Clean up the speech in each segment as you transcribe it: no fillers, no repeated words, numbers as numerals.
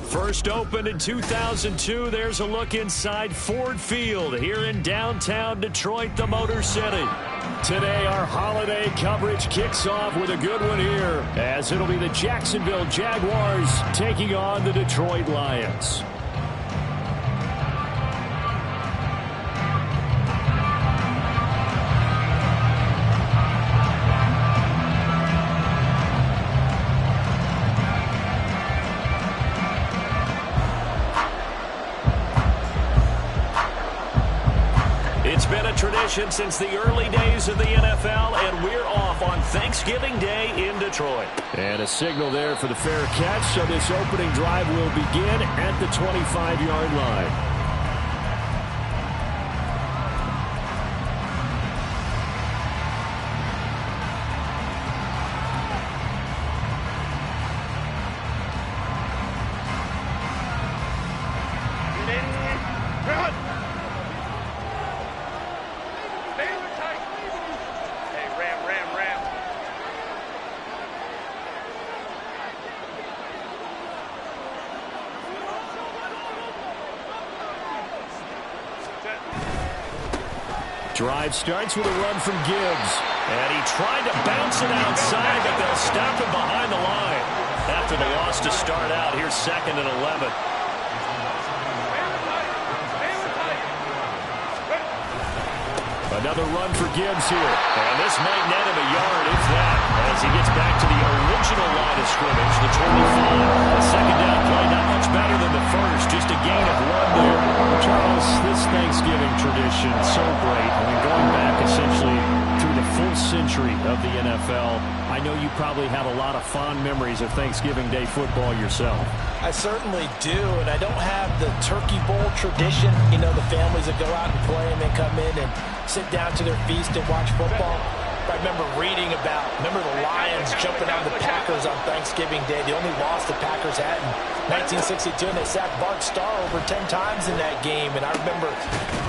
First opened in 2002, there's a look inside Ford Field here in downtown Detroit, the Motor City. Today, our holiday coverage kicks off with a good one here, as it'll be the Jacksonville Jaguars taking on the Detroit Lions. It's been a tradition since the early days of the NFL, and we're off on Thanksgiving Day in Detroit. And a signal there for the fair catch, so this opening drive will begin at the 25-yard line. Drive starts with a run from Gibbs. And he tried to bounce it outside, but they'll stop him behind the line. After the loss to start out, here's 2nd and 11. Another run for Gibbs here. And this might net him a yard, if that, as he gets back to the original line of scrimmage, the 25. The second down play not much better than the first, just a gain of 1 there. Charles, this Thanksgiving tradition, so great. I mean, going back essentially through the full century of the NFL, I know you probably have a lot of fond memories of Thanksgiving Day football yourself. I certainly do, and I don't have the Turkey Bowl tradition. You know, the families that go out and play and then come in and sit down to their feast and watch football. I remember reading about, the Lions jumping on the Packers on Thanksgiving Day. The only loss the Packers had in 1962, and they sacked Bart Starr over 10 times in that game. And I remember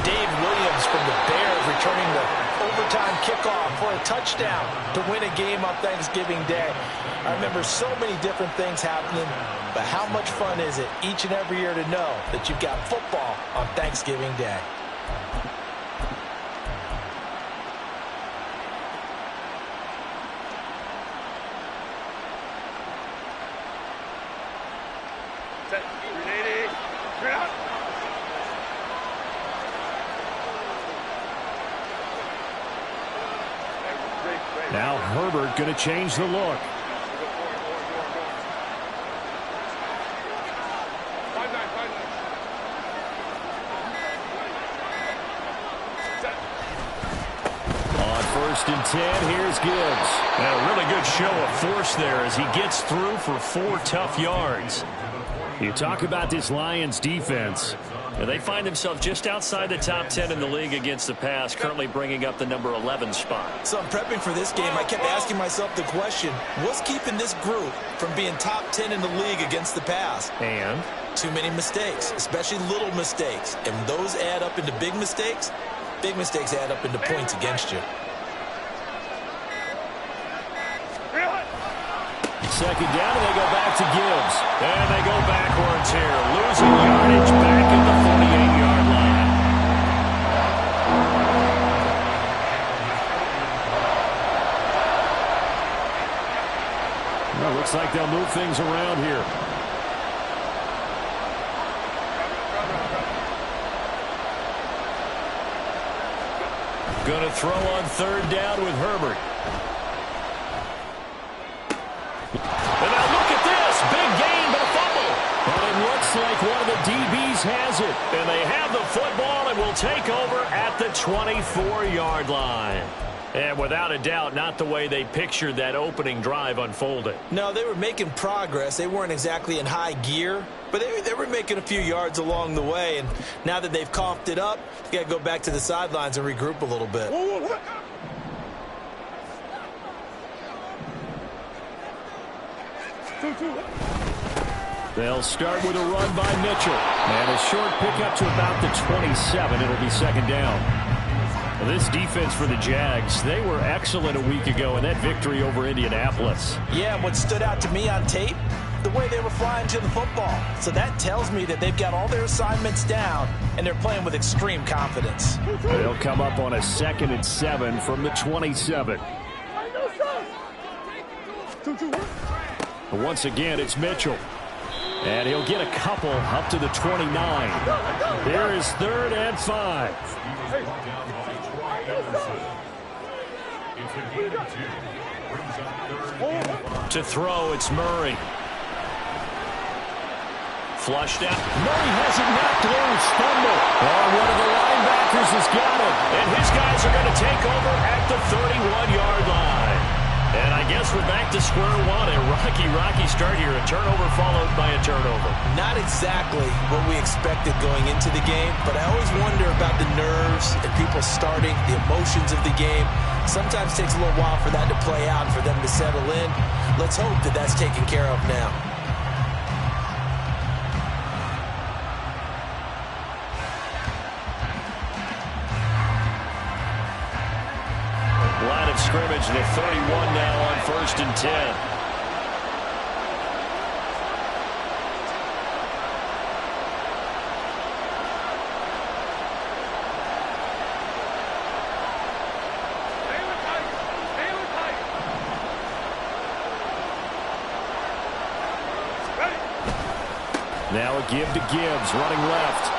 Dave Williams from the Bears returning the overtime kickoff for a touchdown to win a game on Thanksgiving Day. I remember so many different things happening, but how much fun is it each and every year to know that you've got football on Thanksgiving Day? Now Herbert going to change the look. On 1st and 10, here's Gibbs. And a really good show of force there as he gets through for 4 tough yards. You talk about this Lions defense. And they find themselves just outside the top 10 in the league against the pass, currently bringing up the number 11 spot. So I'm prepping for this game. I kept asking myself the question, what's keeping this group from being top 10 in the league against the pass? And? Too many mistakes, especially little mistakes. And when those add up into big mistakes add up into points against you. Second down, and they go back to Gibbs. And they go backwards here. Losing yardage back at the 48-yard line. Well, looks like they'll move things around here. Going to throw on 3rd down with Herbert. And now look at this. Big gain, but a fumble. But it looks like one of the DBs has it. And they have the football and will take over at the 24-yard line. And without a doubt, not the way they pictured that opening drive unfolded. No, they were making progress. They weren't exactly in high gear, but they were making a few yards along the way. And now that they've coughed it up, you got to go back to the sidelines and regroup a little bit. They'll start with a run by Mitchell. And a short pickup to about the 27. It'll be 2nd down. This defense for the Jags, they were excellent a week ago in that victory over Indianapolis. Yeah, and what stood out to me on tape, the way they were flying to the football. So that tells me that they've got all their assignments down, and they're playing with extreme confidence. They'll come up on a 2nd and 7 from the 27. Once again, it's Mitchell. And he'll get a couple up to the 29. Here is 3rd and 5. To throw, it's Murray. Flushed out. Murray has it knocked loose. Fumble. Oh, one of the linebackers has got it. And his guys are going to take over at the 31-yard line. And I guess we're back to square one. A rocky start here. A turnover followed by a turnover. Not exactly what we expected going into the game, but I always wonder about the nerves and people starting, the emotions of the game. Sometimes it takes a little while for that to play out and for them to settle in. Let's hope that that's taken care of now. Line of scrimmage, the 31 now on 1st and 10. Now a give to Gibbs, running left.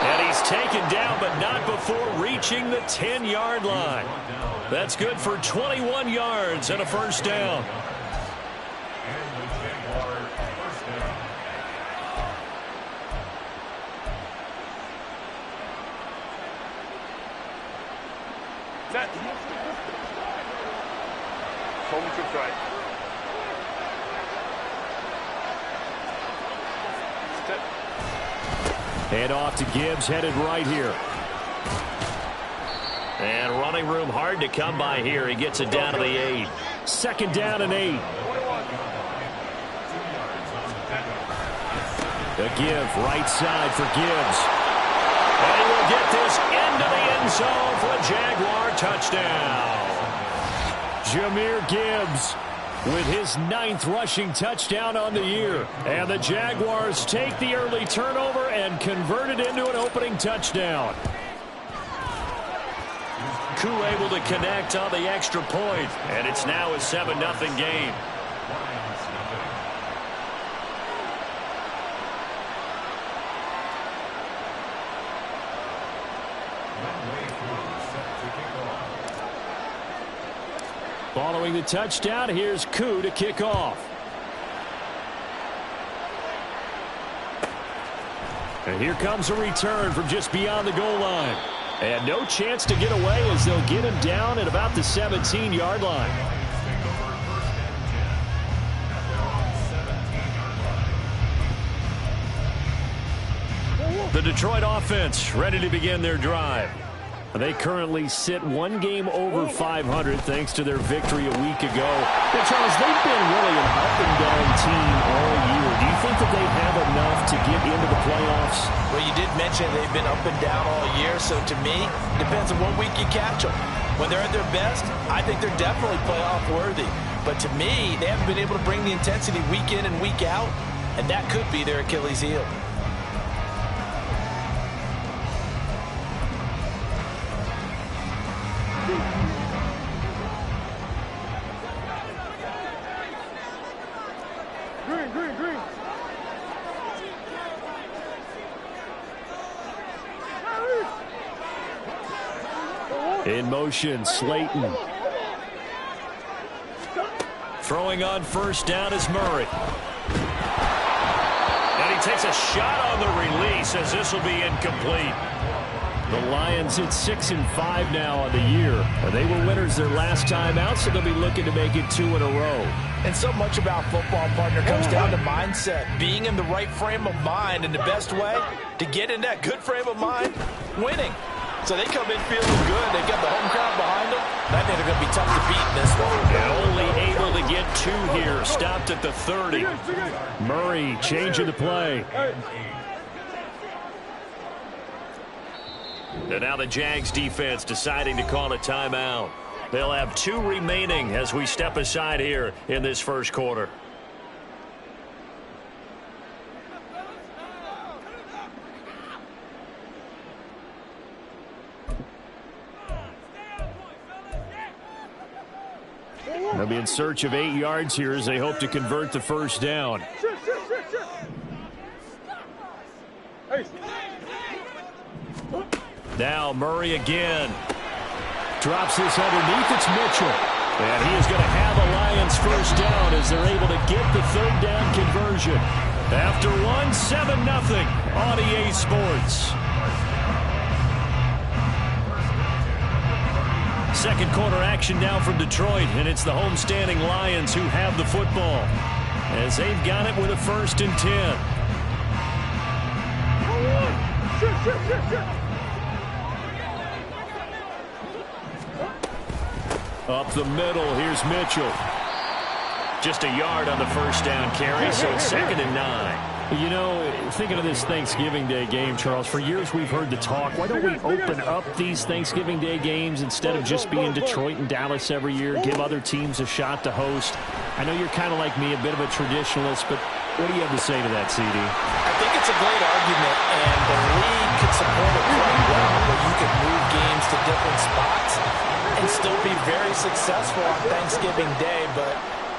And he's taken down, but not before reaching the 10-yard line. That's good for 21 yards and a 1st down. Set. Home to try. Head off to Gibbs, headed right here. And running room hard to come by here. He gets it down to the 8. 2nd down and 8. A give, right side for Gibbs. And he will get this into the end zone for a Jaguar touchdown. Jahmyr Gibbs with his 9th rushing touchdown on the year. And the Jaguars take the early turnover and convert it into an opening touchdown. Koo able to connect on the extra point, and it's now a 7-0 game. Following the touchdown, here's Koo to kick off. And here comes a return from just beyond the goal line. And no chance to get away as they'll get him down at about the 17-yard line. The Detroit offense ready to begin their drive. They currently sit one game over 500 thanks to their victory a week ago. Now, Charles, they've been really an up-and-down team all year. Do you think that they have enough to get into the playoffs? Well, you did mention they've been up and down all year, so to me, it depends on what week you catch them. When they're at their best, I think they're definitely playoff worthy. But to me, they haven't been able to bring the intensity week in and week out, and that could be their Achilles heel. In motion, Slayton. Throwing on first down is Murray. And he takes a shot on the release as this will be incomplete. The Lions hit 6-5 now on the year. They were winners their last time out, so they'll be looking to make it 2 in a row. And so much about football, partner, comes down to mindset. Being in the right frame of mind, and the best way to get in that good frame of mind, winning. So they come in feeling good. They got the home crowd behind them. I think they're going to be tough to beat in this one. And only able to get 2 here. Stopped at the 30. Murray changing the play. And now the Jags defense deciding to call a timeout. They'll have 2 remaining as we step aside here in this first quarter. They'll be in search of 8 yards here as they hope to convert the first down. Now Murray again. Drops this underneath. It's Mitchell. And he is going to have a Lions first down as they're able to get the 3rd down conversion. After 7-0 on EA Sports. Second quarter action now from Detroit, and it's the homestanding Lions who have the football as they've got it with a 1st and 10. Up the middle, here's Mitchell. Just a yard on the first down carry, so it's 2nd and 9. You know, thinking of this Thanksgiving Day game, Charles, for years we've heard the talk, why don't we open up these Thanksgiving Day games instead of just being Detroit and Dallas every year, give other teams a shot to host? I know you're kind of like me, a bit of a traditionalist, but what do you have to say to that, CD? I think it's a great argument, and the league could support it quite well, where you could move games to different spots and still be very successful on Thanksgiving Day, but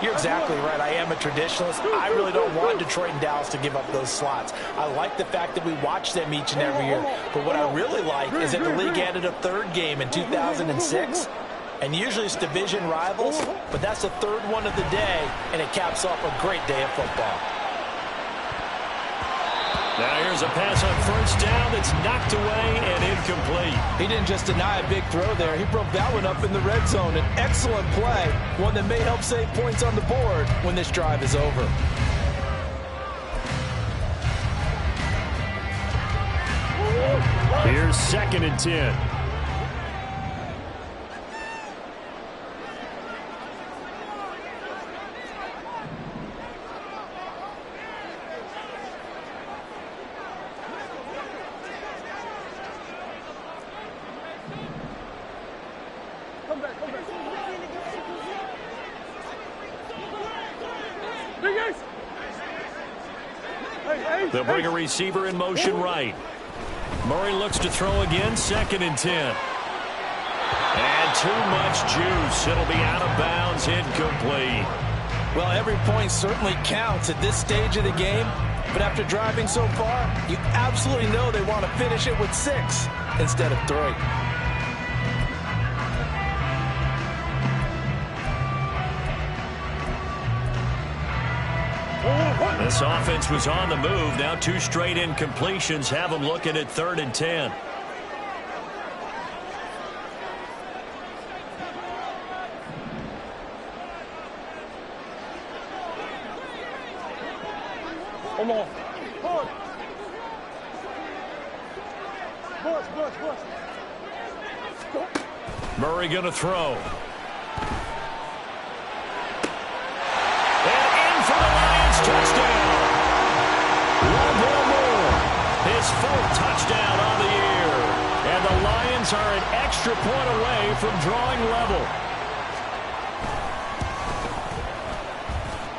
you're exactly right. I am a traditionalist. I really don't want Detroit and Dallas to give up those slots. I like the fact that we watch them each and every year. But what I really like is that the league added a 3rd game in 2006. And usually it's division rivals, but that's the 3rd one of the day, and it caps off a great day of football. Now here's a pass on first down that's knocked away and incomplete. He didn't just deny a big throw there. He broke that one up in the red zone. An excellent play, one that may help save points on the board when this drive is over. Here's 2nd and 10. They'll bring a receiver in motion right. Murray looks to throw again, 2nd and 10. And too much juice. It'll be out of bounds, incomplete. Well, every point certainly counts at this stage of the game. But after driving so far, you absolutely know they want to finish it with 6 instead of 3. This offense was on the move. Now 2 straight incompletions have them looking at 3rd and 10. Come on. Murray going to throw. And in for the Lions touchdown. Rondale Moore, his 4th touchdown on the year. And the Lions are an extra point away from drawing level.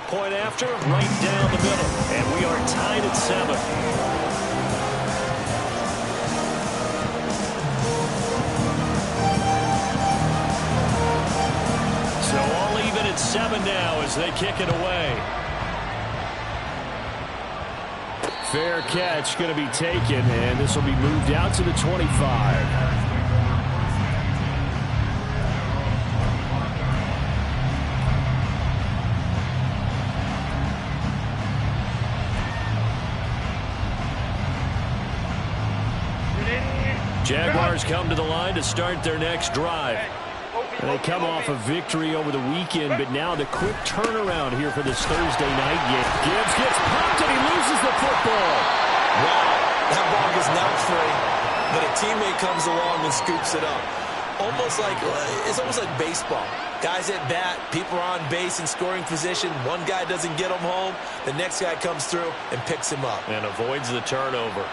Point after, right down the middle. And we are tied at 7. So all even at 7 now as they kick it away. Fair catch going to be taken, and this will be moved out to the 25. Jaguars come to the line to start their next drive. And they come off a victory over the weekend, but now the quick turnaround here for this Thursday night game. Gibbs gets pumped and he loses the football. Wow, that ball was not free, but a teammate comes along and scoops it up. It's almost like baseball. Guys at bat, people are on base in scoring position. One guy doesn't get him home, the next guy comes through and picks him up. And avoids the turnover.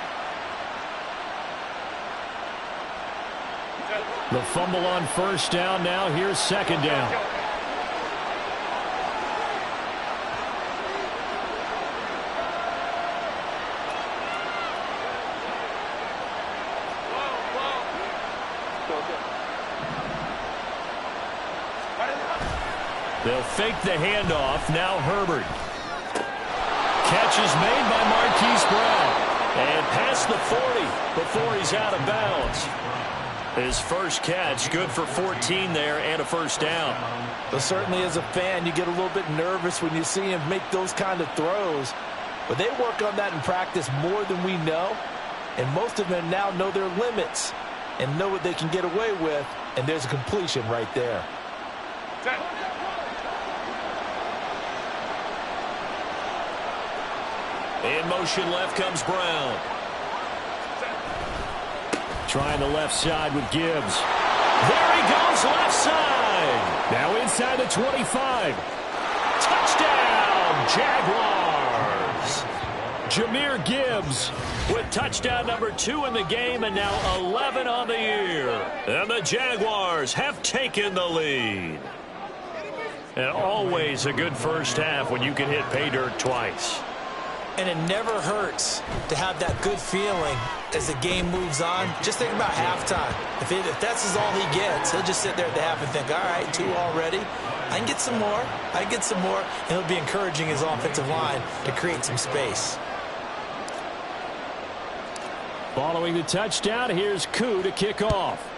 The fumble on 1st down. Now here's 2nd down. They'll fake the handoff. Now Herbert. Catch is made by Marquise Brown. And past the 40 before he's out of bounds. His first catch, good for 14 there and a 1st down. But certainly as a fan, you get a little bit nervous when you see him make those kind of throws. But they work on that in practice more than we know. And most of them now know their limits and know what they can get away with. And there's a completion right there. In motion left comes Brown. Trying the left side with Gibbs. There he goes, left side. Now inside the 25. Touchdown, Jaguars. Jahmyr Gibbs with touchdown number 2 in the game and now 11 on the year. And the Jaguars have taken the lead. And always a good first half when you can hit pay dirt twice. And it never hurts to have that good feeling as the game moves on. Just think about halftime. If that's all he gets, he'll just sit there at the half and think, all right, 2 already. I can get some more. I can get some more. And he'll be encouraging his offensive line to create some space. Following the touchdown, here's Koo to kick off.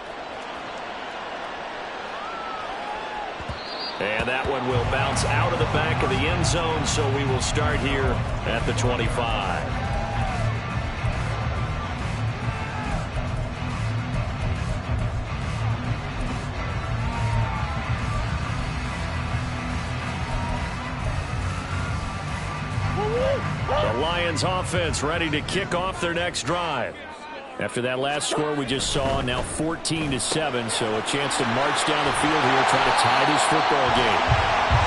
And that one will bounce out of the back of the end zone, so we will start here at the 25. The Lions offense ready to kick off their next drive. After that last score we just saw, now 14-7, so a chance to march down the field here, try to tie this football game.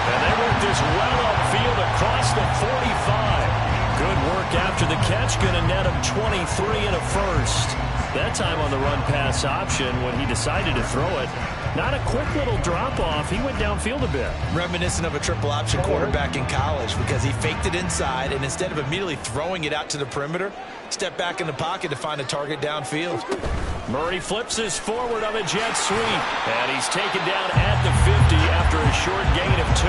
And they work this well upfield across the 45. Good work after the catch, going to net him 23 and a 1st. That time on the run-pass option when he decided to throw it. Not a quick little drop-off. He went downfield a bit. Reminiscent of a triple option quarterback in college because he faked it inside, and instead of immediately throwing it out to the perimeter, stepped back in the pocket to find a target downfield. Murray flips his forward on a jet sweep, and he's taken down at the 50 after a short gain of 2.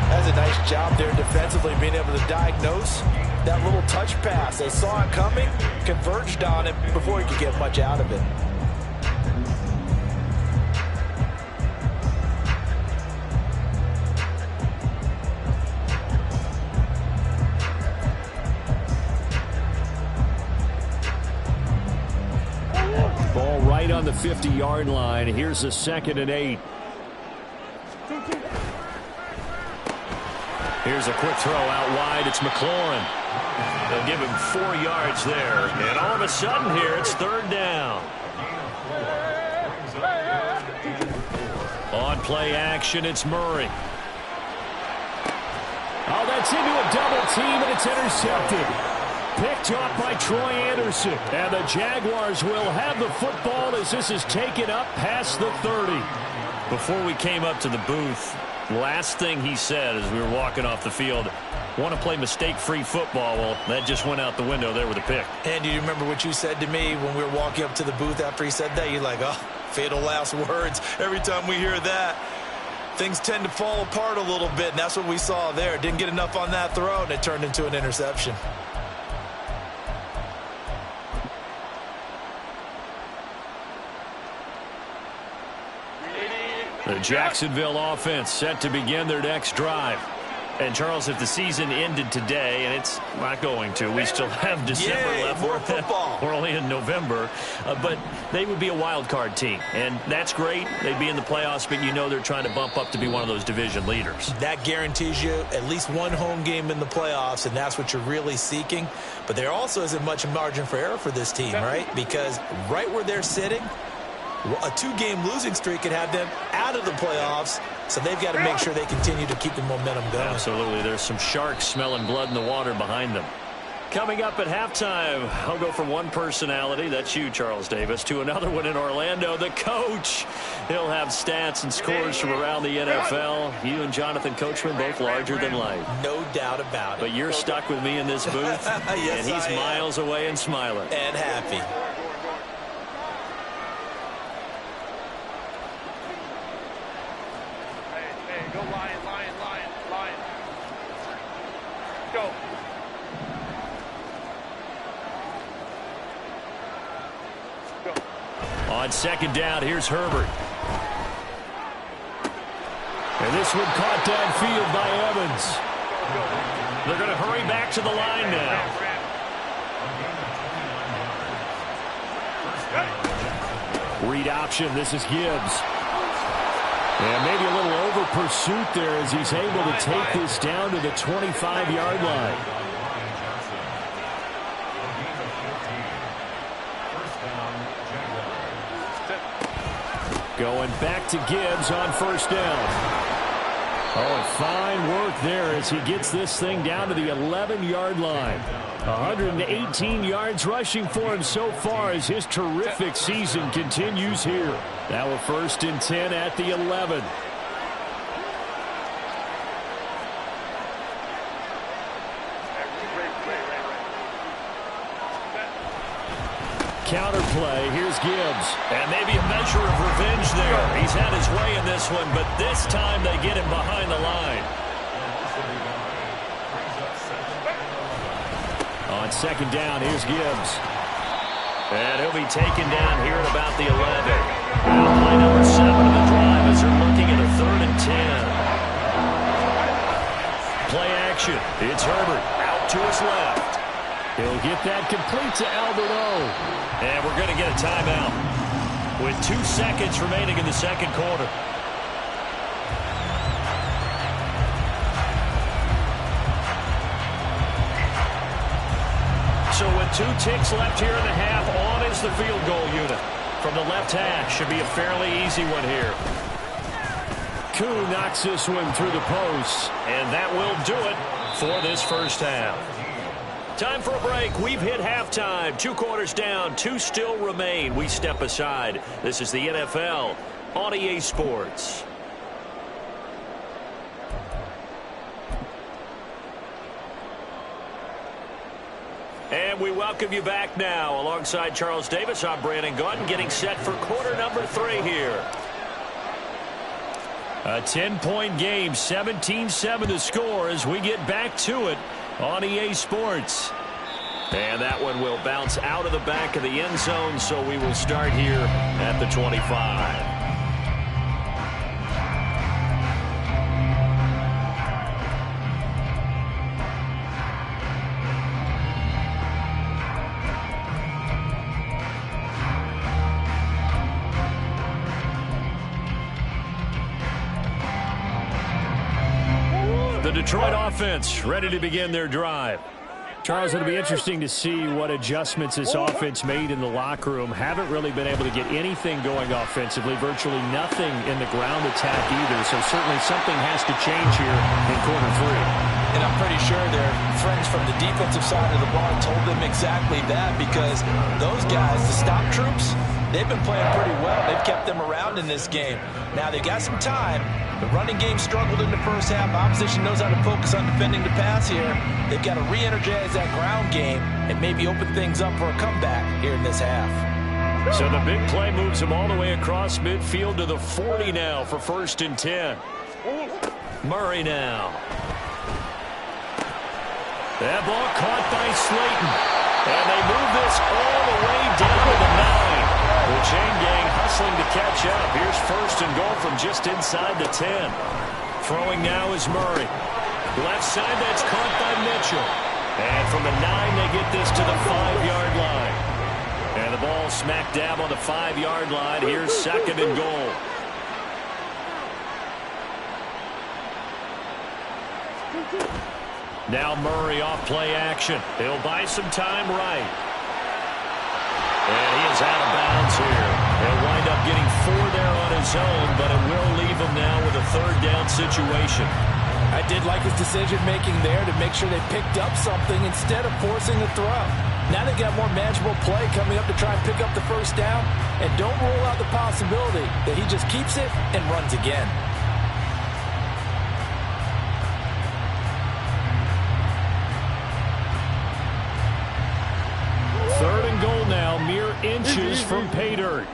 That's a nice job there defensively, being able to diagnose that little touch pass. They saw it coming, converged on it before he could get much out of it. right on the 50-yard line. Here's a 2nd and 8. Here's a quick throw out wide. It's McLaurin. They'll give him 4 yards there. And all of a sudden here, it's 3rd down. On play action, it's Murray. Oh, that's into a double team, and it's intercepted. Picked off by Troy Anderson. And the Jaguars will have the football as this is taken up past the 30. Before we came up to the booth, last thing he said as we were walking off the field, want to play mistake-free football. Well, that just went out the window there with a pick. And do you remember what you said to me when we were walking up to the booth after he said that? You're like, oh, fatal last words. Every time we hear that, things tend to fall apart a little bit, and that's what we saw there. Didn't get enough on that throw, and it turned into an interception. The Jacksonville offense set to begin their next drive. And, Charles, if the season ended today, and it's not going to, we still have December left. More football. We're only in November. But they would be a wild card team. And that's great. They'd be in the playoffs, but you know they're trying to bump up to be one of those division leaders. That guarantees you at least one home game in the playoffs, and that's what you're really seeking. But there also isn't much margin for error for this team, right? Because right where they're sitting, a 2-game losing streak could have them out of the playoffs, so they've got to make sure they continue to keep the momentum going. Absolutely. There's some sharks smelling blood in the water behind them. Coming up at halftime, I'll go from one personality, that's you, Charles Davis, to another one in Orlando, the coach. He'll have stats and scores from around the NFL. You and Jonathan Coachman, both larger than life. No doubt about it. But you're stuck with me in this booth, yes, and he's miles away and smiling. And happy. Go Lion, Lion, Lion, Lion. Go. Go. On 2nd down, here's Herbert. And this one caught downfield by Evans. They're going to hurry back to the line now. Read option, this is Gibbs. And maybe a little over pursuit there as he's able to take this down to the 25-yard line. Going back to Gibbs on 1st down. Oh, and fine work there as he gets this thing down to the 11-yard line. 118 yards rushing for him so far as his terrific season continues here. Now a 1st and 10 at the 11. Counter play, here's Gibbs. And maybe a measure of revenge there. He's had his way in this one, but this time they get him behind the line. On 2nd down, here's Gibbs. And he'll be taken down here at about the 11. Now play number 7 of the drive as they're looking at a 3rd and 10. Play action. It's Herbert out to his left. He'll get that complete to Albert O. And we're going to get a timeout with 2 seconds remaining in the 2nd quarter. So with 2 ticks left here in the half, on is the field goal unit. From the left hash, should be a fairly easy one here. Koo knocks this one through the post. And that will do it for this first half. Time for a break. We've hit halftime. 2 quarters down, 2 still remain. We step aside. This is the NFL on EA Sports. And we welcome you back now. Alongside Charles Davis, I'm Brandon Gaudin, getting set for quarter number 3 here. A 10-point game, 17-7 the score as we get back to it on EA Sports. And that one will bounce out of the back of the end zone, so we will start here at the 25. Detroit offense ready to begin their drive. Charles, it'll be interesting to see what adjustments this offense made in the locker room. Haven't really been able to get anything going offensively, virtually nothing in the ground attack either. So certainly something has to change here in quarter three. And I'm pretty sure their friends from the defensive side of the ball told them exactly that, because those guys, the stop troops, they've been playing pretty well. They've kept them around in this game. Now, they got some time. The running game struggled in the first half. Opposition knows how to focus on defending the pass here. They've got to re-energize that ground game and maybe open things up for a comeback here in this half. So the big play moves them all the way across midfield to the 40 now for 1st and 10. Murray now. That ball caught by Slayton. And they move this all the way down to the 9. The chain gang hustling to catch up. Here's 1st and goal from just inside the 10. Throwing now is Murray. Left side, that's caught by Mitchell. And from the 9, they get this to the 5-yard line. And the ball smack dab on the 5-yard line. Here's 2nd and goal. Now Murray off play action. He'll buy some time right. And he is out of bounds here. He'll wind up getting 4 there on his own, but it will leave him now with a 3rd down situation. I did like his decision-making there to make sure they picked up something instead of forcing the throw. Now they got more manageable play coming up to try and pick up the 1st down, and don't rule out the possibility that he just keeps it and runs again. Goal now, mere inches from pay dirt.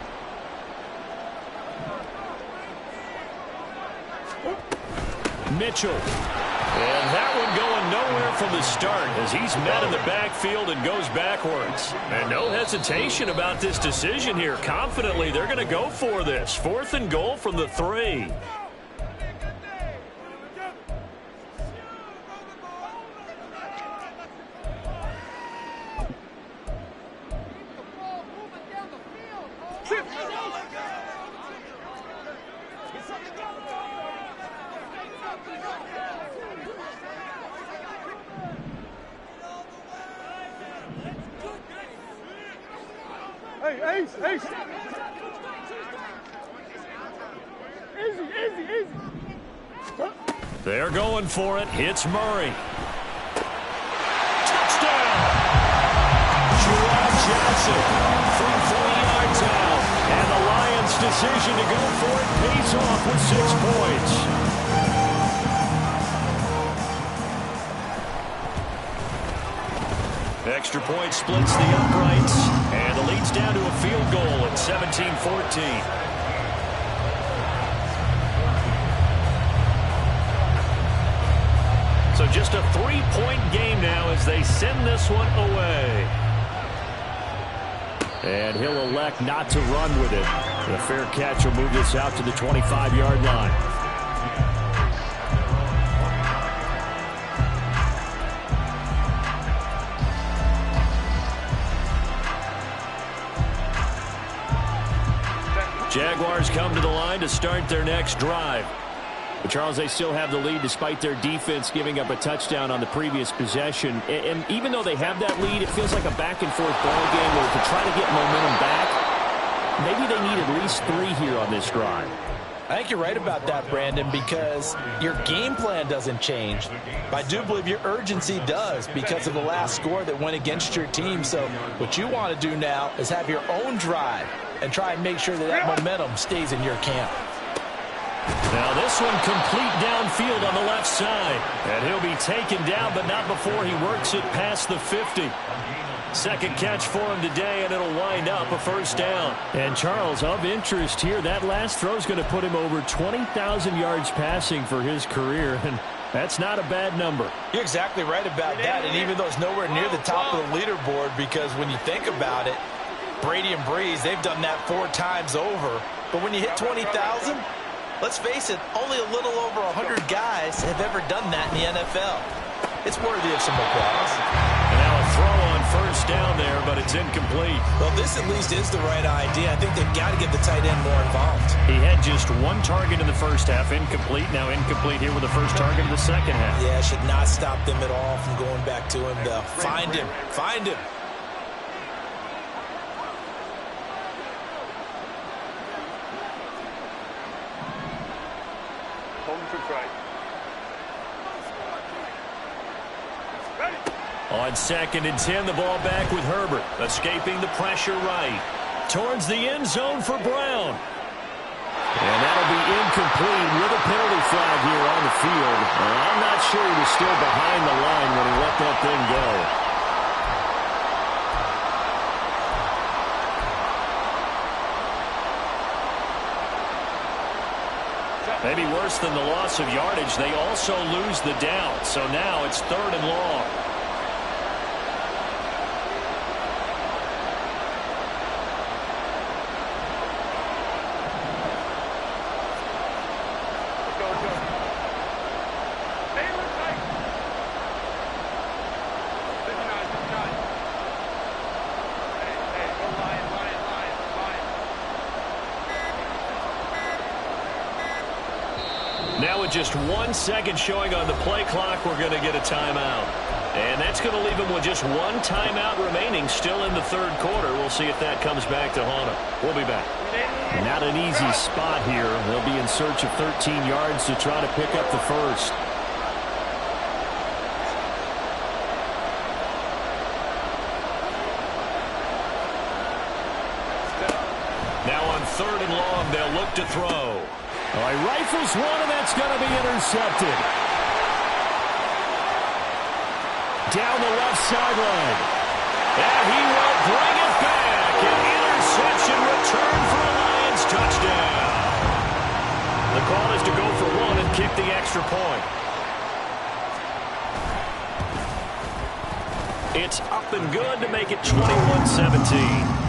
Mitchell. And that one going nowhere from the start as he's met in the backfield and goes backwards. And no hesitation about this decision here. Confidently, they're going to go for this. 4th and goal from the 3. They're going for it. Hits Murray. Touchdown! Juwan Johnson from 3 yards out. And the Lions' decision to go for it pays off with 6 points. Extra point splits the uprights. And the lead's down to a field goal at 17-14. So just a 3-point game now as they send this one away. And he'll elect not to run with it. The fair catch will move this out to the 25-yard line. Jaguars come to the line to start their next drive. But Charles, they still have the lead despite their defense giving up a touchdown on the previous possession. And even though they have that lead, it feels like a back-and-forth ball game where to try to get momentum back, maybe they need at least 3 here on this drive. I think you're right about that, Brandon, because your game plan doesn't change. But I do believe your urgency does because of the last score that went against your team. So what you want to do now is have your own drive and try and make sure that that momentum stays in your camp. Now this one complete downfield on the left side. And he'll be taken down, but not before he works it past the 50. 2nd catch for him today, and it'll wind up a 1st down. And Charles, of interest here, that last throw is going to put him over 20,000 yards passing for his career. And that's not a bad number. You're exactly right about that. And even though it's nowhere near the top of the leaderboard, because when you think about it, Brady and Breeze, they've done that 4 times over. But when you hit 20,000, let's face it, only a little over 100 guys have ever done that in the NFL. It's worthy of some applause. And now a throw on 1st first down there, but it's incomplete. Well, this at least is the right idea. I think they've got to get the tight end more involved. He had just one target in the first half, incomplete. Now incomplete here with the first target of the second half. Yeah, should not stop them at all from going back to him, though. Find him. Find him. Home to try. On 2nd and 10, the ball back with Herbert, escaping the pressure right. Towards the end zone for Brown. And that'll be incomplete with a penalty flag here on the field. And I'm not sure he was still behind the line when he let that thing go. Maybe worse than the loss of yardage, they also lose the down. So now it's 3rd and long. Now with just 1 second showing on the play clock, we're going to get a timeout. And that's going to leave them with just one timeout remaining still in the 3rd quarter. We'll see if that comes back to haunt them. We'll be back. Not an easy spot here. They'll be in search of 13 yards to try to pick up the first. Now on 3rd and long, they'll look to throw. All right, rifles one, and that's going to be intercepted. Down the left sideline. And he will bring it back. An interception return for a Lions touchdown. The call is to go for one and kick the extra point. It's up and good to make it 21-17.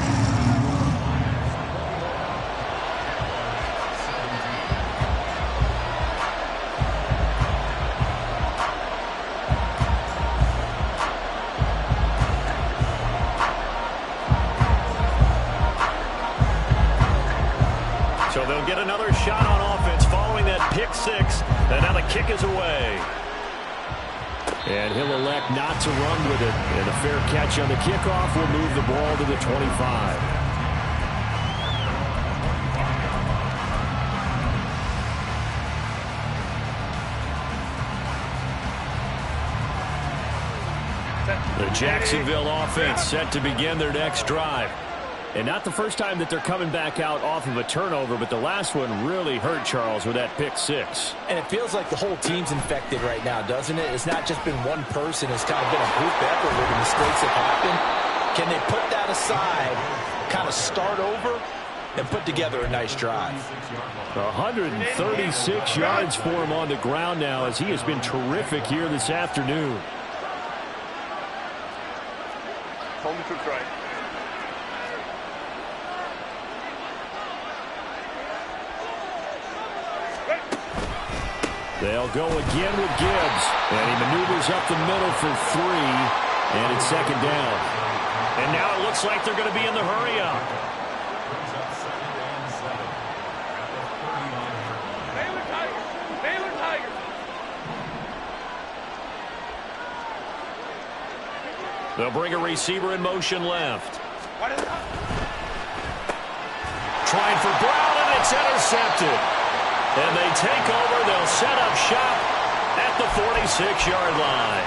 So they'll get another shot on offense following that pick six. And now the kick is away. And he'll elect not to run with it. And a fair catch on the kickoff will move the ball to the 25. The Jacksonville offense set to begin their next drive. And not the first time that they're coming back out off of a turnover, but the last one really hurt Charles with that pick six. And it feels like the whole team's infected right now, doesn't it? It's not just been one person. It's kind of been a group effort where the mistakes have happened. Can they put that aside, kind of start over, and put together a nice drive? 136 yards for him on the ground now as he has been terrific here this afternoon. Home to try. They'll go again with Gibbs. And he maneuvers up the middle for 3. And it's 2nd down. And now it looks like they're going to be in the hurry up. Baylor Tigers! Baylor Tigers! They'll bring a receiver in motion left. Trying for Brown, and it's intercepted. And they take over. They'll set up shop at the 46-yard line.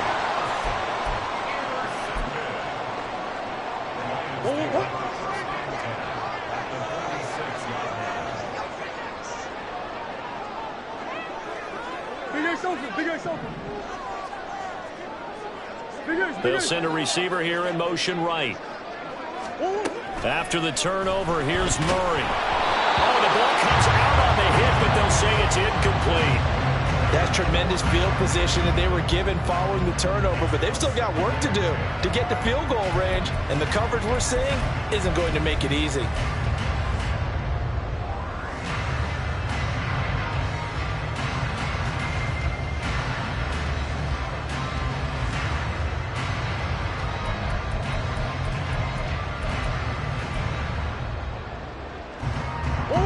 They'll send a receiver here in motion right. After the turnover, here's Murray. Oh, the ball comes out on the hit, but they'll say it's incomplete. That's tremendous field position that they were given following the turnover, but they've still got work to do to get to field goal range, and the coverage we're seeing isn't going to make it easy.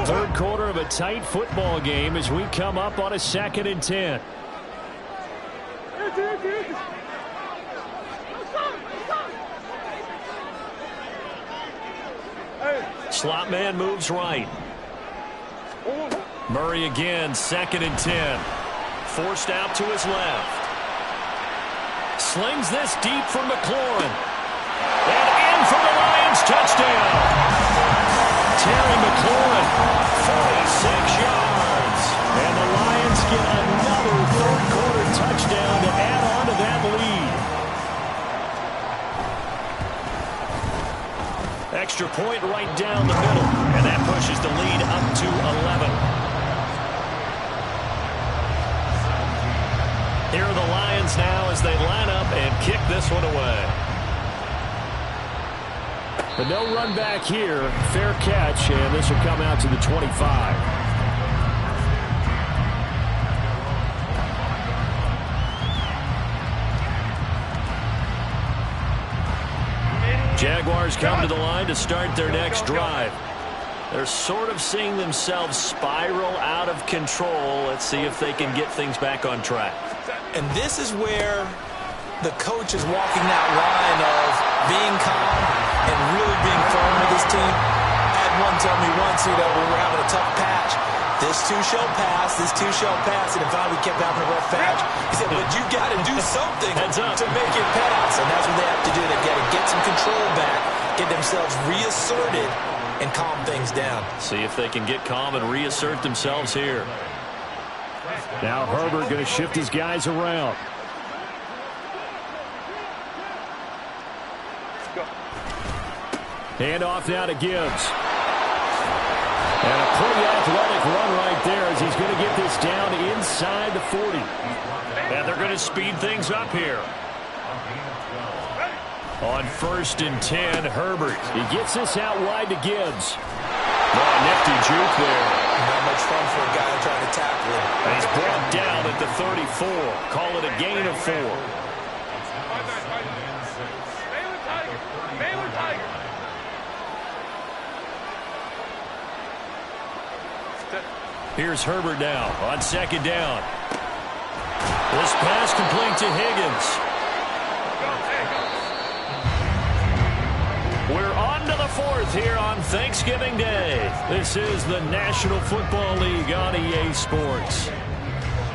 Third quarter of a tight football game as we come up on a 2nd and 10. Slot man moves right. Murray again, 2nd and 10. Forced out to his left. Slings this deep for McLaurin. And in for the Lions, touchdown. Terry McLaurin, 46 yards. And the Lions get another third quarter touchdown to add on to that lead. Extra point right down the middle. And that pushes the lead up to 11. Here are the Lions now as they line up and kick this one away. But no run back here. Fair catch, and this will come out to the 25. Jaguars come to the line to start their next drive. They're sort of seeing themselves spiral out of control. Let's see if they can get things back on track. And this is where the coach is walking that line of being calm and really being firm with his team. I had one tell me once, when we're having a tough patch, this too shall pass, this too shall pass, and if we kept having a rough patch, he said, but you got to do something to make it pass, and that's what they have to do. They've got to get some control back, get themselves reasserted, and calm things down. See if they can get calm and reassert themselves here. Now Herbert going to shift his guys around. Handoff now to Gibbs. And a pretty athletic run right there as he's going to get this down inside the 40. And they're going to speed things up here. On 1st and 10, Herbert. He gets this out wide to Gibbs. Oh, nifty juke there. Not much fun for a guy trying to tackle him. And he's brought down at the 34. Call it a gain of 4. Baylor Tiger. Here's Herbert now on 2nd down. This pass complete to Higgins. We're on to the 4th here on Thanksgiving Day. This is the National Football League on EA Sports.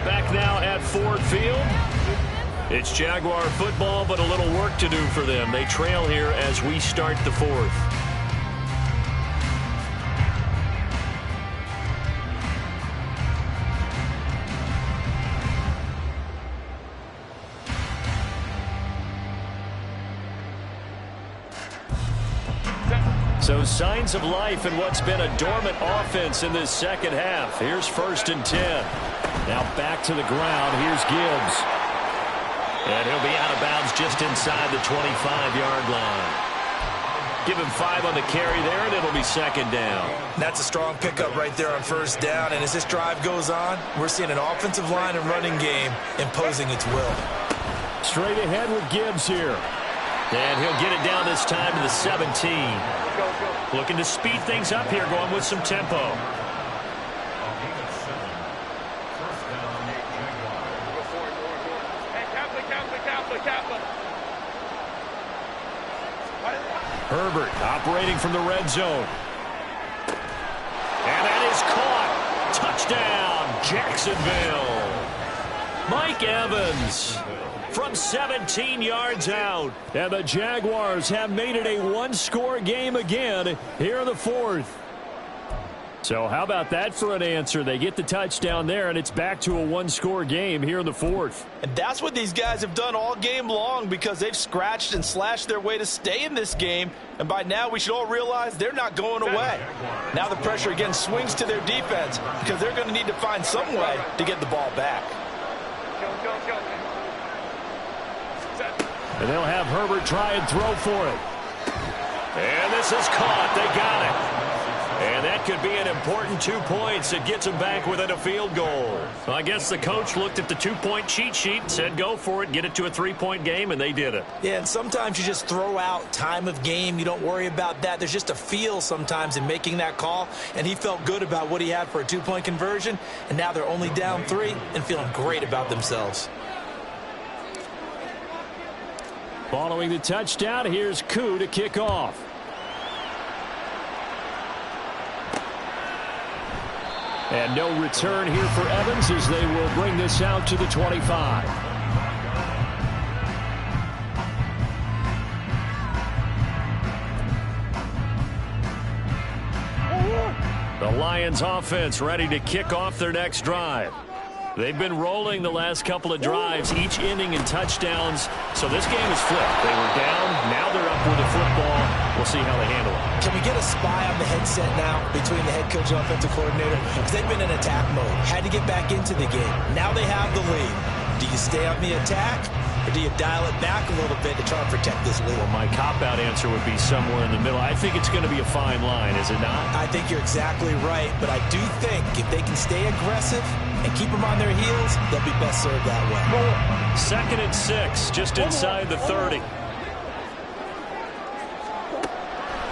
Back now at Ford Field. It's Jaguar football, but a little work to do for them. They trail here as we start the 4th. So signs of life in what's been a dormant offense in this second half. Here's 1st and 10. Now back to the ground. Here's Gibbs. And he'll be out of bounds just inside the 25-yard line. Give him 5 on the carry there, and it'll be 2nd down. That's a strong pickup right there on 1st down. And as this drive goes on, we're seeing an offensive line and running game imposing its will. Straight ahead with Gibbs here. And he'll get it down this time to the 17. Looking to speed things up here, going with some tempo. Herbert operating from the red zone. And that is caught. Touchdown, Jacksonville. Mike Evans from 17 yards out. And the Jaguars have made it a one-score game again here in the 4th. So how about that for an answer? They get the touchdown there, and it's back to a one-score game here in the 4th. And that's what these guys have done all game long because they've scratched and slashed their way to stay in this game. And by now, we should all realize they're not going away. Now the pressure again swings to their defense because they're going to need to find some way to get the ball back. And they'll have Herbert try and throw for it. And this is caught. They got it. And that could be an important 2 points. It gets them back within a field goal. Well, I guess the coach looked at the 2-point cheat sheet and said, go for it, get it to a 3-point game, and they did it. Yeah, and sometimes you just throw out time of game. You don't worry about that. There's just a feel sometimes in making that call, and he felt good about what he had for a 2-point conversion, and now they're only down 3 and feeling great about themselves. Following the touchdown, here's Koo to kick off. And no return here for Evans as they will bring this out to the 25. The Lions offense ready to kick off their next drive. They've been rolling the last couple of drives, each ending in touchdowns. So this game is flipped. They were down, now they're up with the football. We'll see how they handle it. Can we get a spy on the headset now between the head coach and offensive coordinator? Because they've been in attack mode. Had to get back into the game. Now they have the lead. Do you stay on the attack, or do you dial it back a little bit to try and protect this lead? Well, my cop-out answer would be somewhere in the middle. I think it's going to be a fine line, is it not? I think you're exactly right, but I do think if they can stay aggressive and keep them on their heels, they'll be best served that way. 2nd and 6, just inside the 30.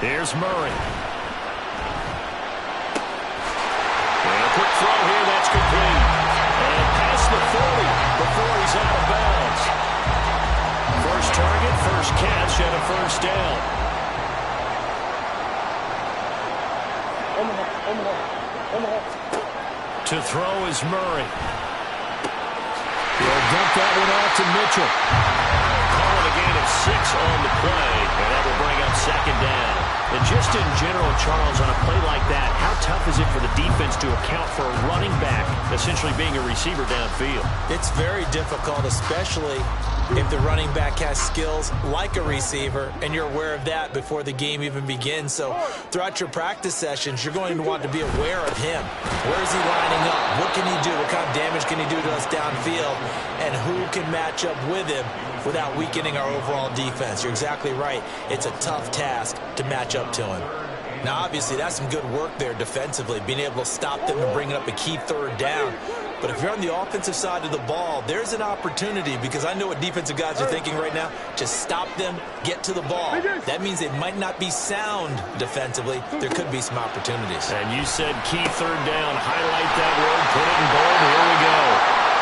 Here's Murray. And a quick throw here, that's complete. And past the 40 before he's out of bounds. First target, first catch, and a first down. To throw is Murray. He'll dump that one off to Mitchell. Call it a gain of 6 on the play, and that will bring up 2nd down. And just in general, Charles, on a play like that, how tough is it for the defense to account for a running back essentially being a receiver downfield? It's very difficult, especially if the running back has skills like a receiver, and you're aware of that before the game even begins. So throughout your practice sessions, you're going to want to be aware of him. Where is he lining up? What can he do? What kind of damage can he do to us downfield? And who can match up with him without weakening our overall defense? You're exactly right. It's a tough task to match up to him. Now, obviously, that's some good work there defensively, being able to stop them and bringing up a key 3rd down. But if you're on the offensive side of the ball, there's an opportunity, because I know what defensive guys are thinking right now. Just stop them, get to the ball. That means they might not be sound defensively. There could be some opportunities. And you said key 3rd down. Highlight that word, put it in bold. Here we go.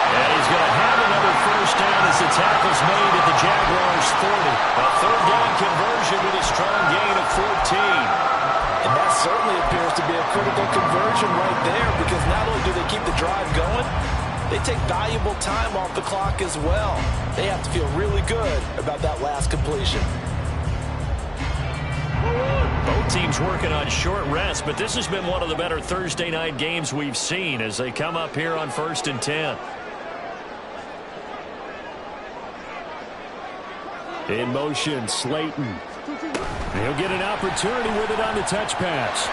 And he's going to have another first down as the tackle's made at the Jaguars' 30. A 3rd down conversion with a strong gain of 14. And that certainly appears to be a critical conversion right there, because not only do they keep the drive going, they take valuable time off the clock as well. They have to feel really good about that last completion. Both teams working on short rest, but this has been one of the better Thursday night games we've seen as they come up here on 1st and 10. In motion, Slayton. He'll get an opportunity with it on the touch pass.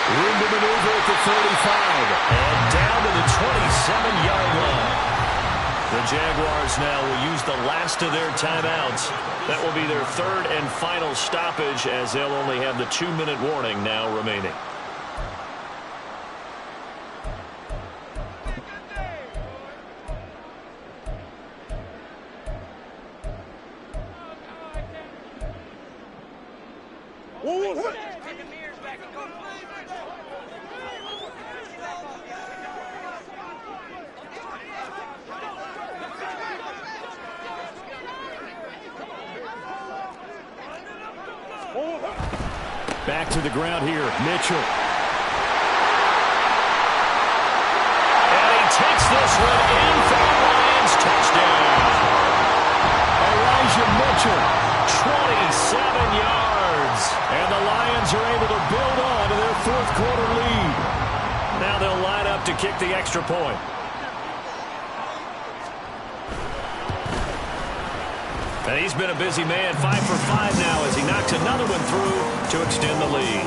Room to maneuver at the 35. And down to the 27-yard line. The Jaguars now will use the last of their timeouts. That will be their 3rd and final stoppage, as they'll only have the 2-minute warning now remaining. Back to the ground here, Mitchell. And he takes this one in for the Lions. Touchdown. Elijah Mitchell, 27 yards. And the Lions are able to build on to their 4th quarter lead. Now they'll line up to kick the extra point. And he's been a busy man, 5 for 5 now as he knocks another one through to extend the lead.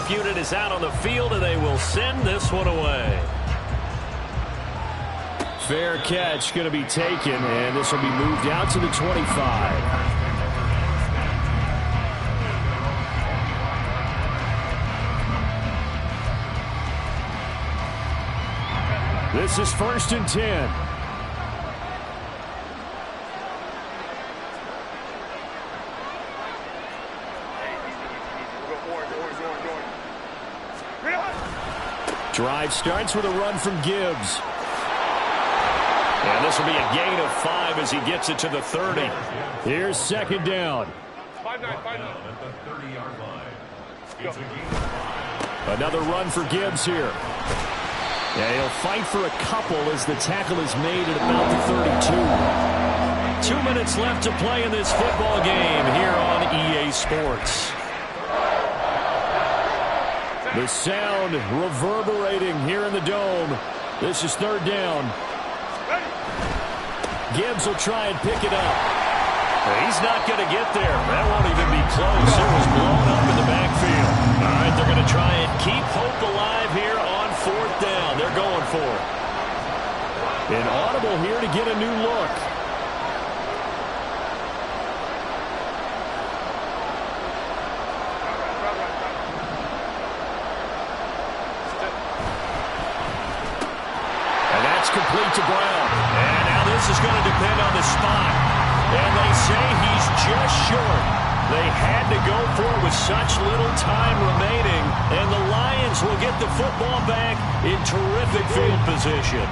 kickoff unit is out on the field, and they will send this one away. Fair catch going to be taken, and this will be moved out to the 25. This is 1st and 10. Drive starts with a run from Gibbs. And this will be a gain of 5 as he gets it to the 30. Here's 2nd down. 5-9. At the 30-yard line. Another run for Gibbs here. Yeah, he'll fight for a couple as the tackle is made at about the 32. 2 minutes left to play in this football game here on EA Sports. The sound reverberating here in the dome. This is 3rd down. Gibbs will try and pick it up. He's not going to get there. That won't even be close. It was blown up in the backfield. All right, they're going to try and keep hope alive here on 4th down. They're going for it. An audible here to get a new look. Complete to Brown. And now this is going to depend on the spot. And they say he's just short. They had to go for it with such little time remaining. And the Lions will get the football back in terrific field position.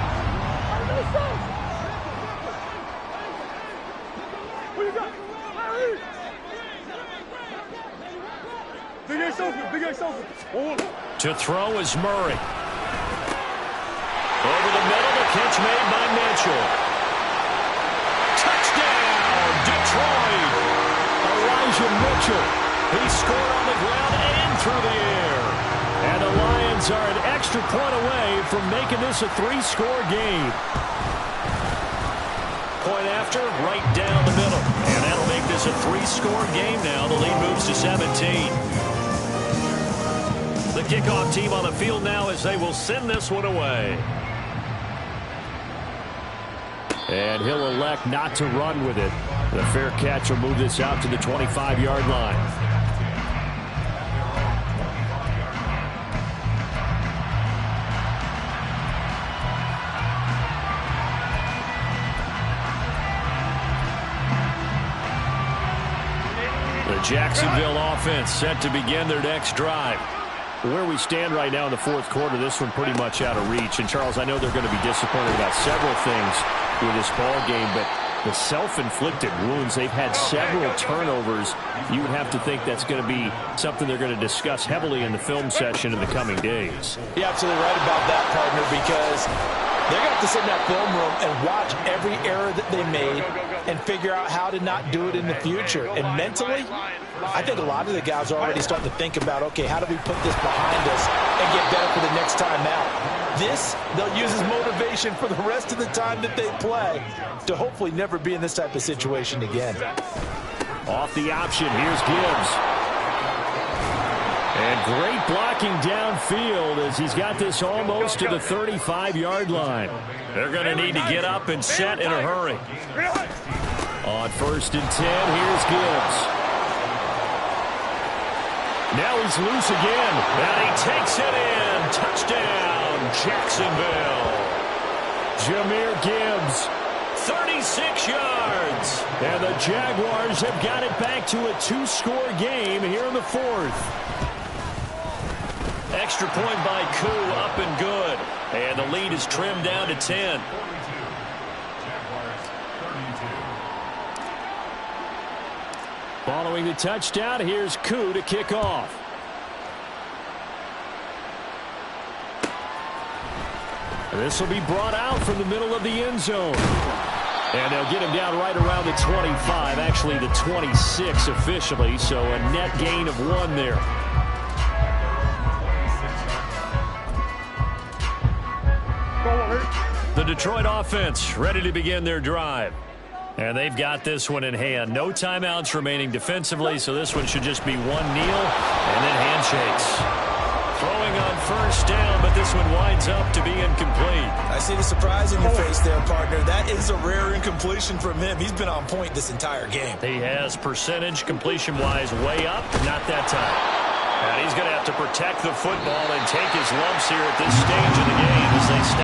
To throw is Murray. Over the middle, the catch made by Mitchell. Touchdown, Detroit! Elijah Mitchell. He scored on the ground and through the air. And the Lions are an extra point away from making this a 3-score game. Point after, right down the middle. And that'll make this a 3-score game now. The lead moves to 17. The kickoff team on the field now as they will send this one away. And he'll elect not to run with it. The fair catch will move this out to the 25-yard line. The Jacksonville offense set to begin their next drive. Where we stand right now in the 4th quarter, this one pretty much out of reach. And, Charles, I know they're going to be disappointed about several things with this ball game, but the self-inflicted wounds, they've had several turnovers. You would have to think that's going to be something they're going to discuss heavily in the film session in the coming days. You're absolutely right about that, partner, because they're going to have to sit in that film room and watch every error that they made and figure out how to not do it in the future. And mentally, I think a lot of the guys are already starting to think about, okay, how do we put this behind us and get better for the next time out? This, they'll use as motivation for the rest of the time that they play to hopefully never be in this type of situation again. Off the option, here's Gibbs. And great blocking downfield as he's got this almost to the 35-yard line. They're going to need to get up and set in a hurry. On 1st and 10, here's Gibbs. Now he's loose again. And he takes it in. Touchdown, Jacksonville. Jahmyr Gibbs, 36 yards. And the Jaguars have got it back to a 2-score game here in the 4th. Extra point by Koo, up and good. And the lead is trimmed down to 10. Following the touchdown, here's Koo to kick off. This will be brought out from the middle of the end zone. And they'll get him down right around the 25, actually the 26 officially, so a net gain of 1 there. The Detroit offense ready to begin their drive. And they've got this one in hand. No timeouts remaining defensively, so this one should just be one kneel and then handshakes. Throwing on first down, but this one winds up to be incomplete. I see the surprise in your face there, partner. That is a rare incompletion from him. He's been on point this entire game. He has percentage completion-wise way up, not that time. And he's going to have to protect the football and take his lumps here at this stage of the game as they